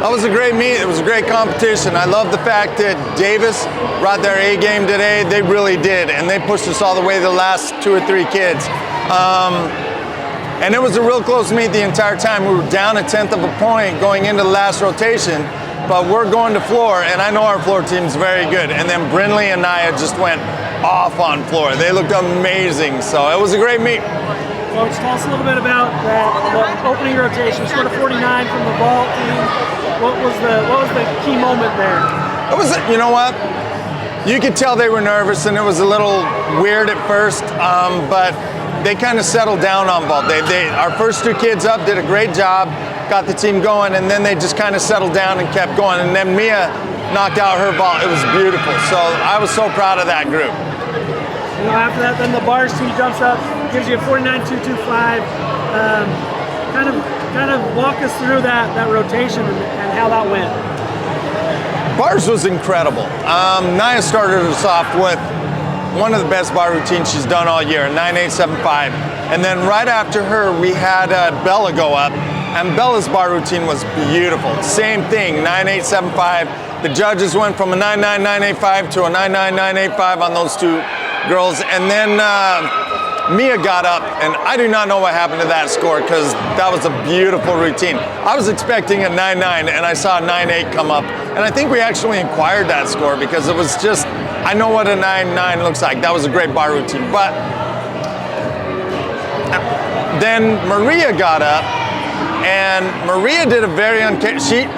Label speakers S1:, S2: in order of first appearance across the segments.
S1: That was a great meet. It was a great competition. I love the fact that Davis brought their A game today. They really did, and they pushed us all the way to the last 2 or 3 kids. And it was a real close meet the entire time. We were down 1/10 of a point going into the last rotation, but we're going to floor, and I know our floor team's very good. And then Brinley and Naya just went off on floor. They looked amazing, so it was a great meet.
S2: Coach, tell us a little bit about the opening rotation. You scored a 49 from the vault team. What was the key moment there?
S1: It was, you know what? You could tell they were nervous, and it was a little weird at first, but they kind of settled down on vault. Our first 2 kids up did a great job, got the team going, and then they just kind of settled down and kept going. And then Mia knocked out her vault. It was beautiful. So I was so proud of that group.
S2: You know, after that, then the bars team jumps up, gives you a 49-2-2-5. Kind of walk us through that rotation and how that went.
S1: Bars was incredible. Naya started us off with one of the best bar routines she's done all year, 9-8-7-5. And then right after her, we had Bella go up, and Bella's bar routine was beautiful. Same thing, 9-8-7-5. The judges went from a 9-9-9-8-5 to a 9-9-9-8-5 on those 2 girls. And then Mia got up, and I do not know what happened to that score because that was a beautiful routine. I was expecting a 9-9, and I saw a 9-8 come up. And I think we actually inquired that score because it was just, I know what a 9-9 looks like. That was a great bar routine. But then Maria got up, and Maria did a very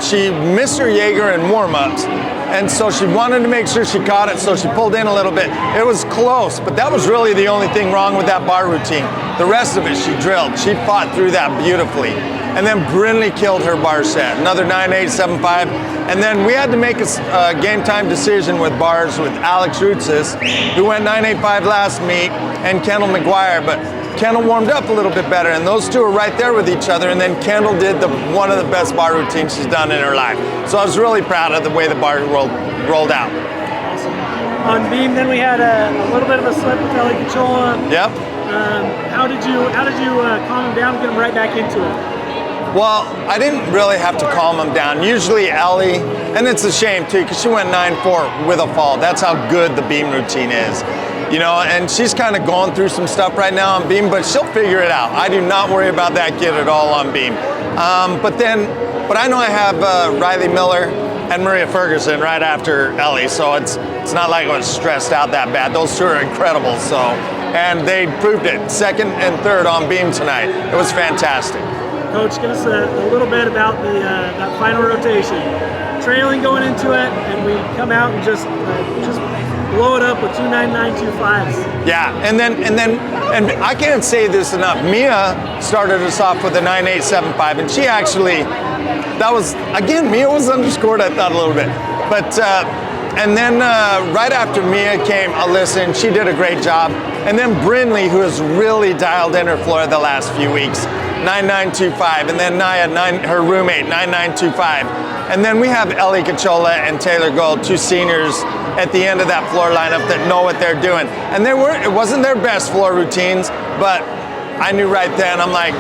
S1: she missed her Jaeger in warm-ups, and so she wanted to make sure she caught it, so she pulled in a little bit. It was close, but that was really the only thing wrong with that bar routine. The rest of it, she drilled. She fought through that beautifully. And then Brinley killed her bar set, another 9-8-7-5. And then we had to make a game time decision with bars with Alex Rutsis, who went 9-8-5 last meet, and Kendall McGuire. But Kendall warmed up a little bit better, and those 2 are right there with each other. And then Kendall did one of the best bar routines she's done in her life. So I was really proud of the way the bar rolled out.
S2: Awesome. On beam, then we had a little bit of a slip with Ellie Cachola.
S1: Yep.
S2: How did you calm him down and get him right back into it?
S1: Well, I didn't really have to calm him down. Usually Ellie, and it's a shame too, because she went 9-4 with a fall. That's how good the beam routine is. You know, and she's kind of going through some stuff right now on beam, but she'll figure it out. I do not worry about that kid at all on beam. But I know I have Riley Miller and Maria Ferguson right after Ellie, so it's not like I was stressed out that bad. Those 2 are incredible, so, and they proved it, 2nd and 3rd on beam tonight. It was fantastic.
S2: Coach, give us a little bit about that final rotation. Trailing going into it, and we come out and just blow it up with 2 9-9-2-5s.
S1: Yeah, and I can't say this enough. Mia started us off with a 9-8-7-5, and she actually, that was, again, Mia was underscored, I thought, a little bit. But, and then right after Mia came Alyssa, and she did a great job. And then Brinley, who has really dialed in her floor the last few weeks, 9-9-2-5, and then Naya, her roommate, 9-9-2-5. And then we have Ellie Cachola and Taylor Gold, 2 seniors at the end of that floor lineup that know what they're doing. And it wasn't their best floor routines, but I knew right then, I'm like,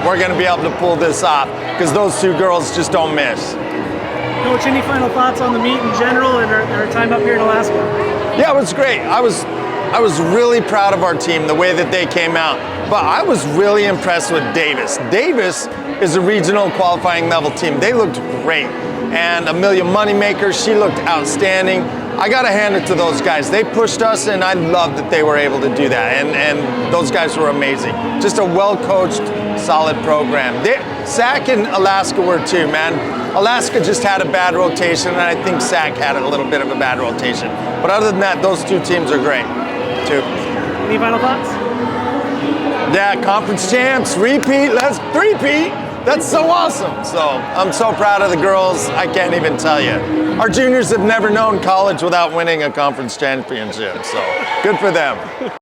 S1: we're gonna be able to pull this off because those 2 girls just don't miss.
S2: Coach, any final thoughts on the meet in general and our time up here in Alaska?
S1: Yeah, it was great. I was really proud of our team, the way that they came out. But I was really impressed with Davis. Davis is a regional qualifying level team. They looked great. And Amelia Moneymaker, she looked outstanding. I gotta hand it to those guys. They pushed us, and I love that they were able to do that. And those guys were amazing. Just a well-coached, solid program. SAC and Alaska were too, man. Alaska just had a bad rotation, and I think SAC had a little bit of a bad rotation. But other than that, those 2 teams are great, too.
S2: Any final thoughts?
S1: Yeah, conference champs, repeat, let's three-peat. That's so awesome. So I'm so proud of the girls, I can't even tell you. Our juniors have never known college without winning a conference championship, so good for them.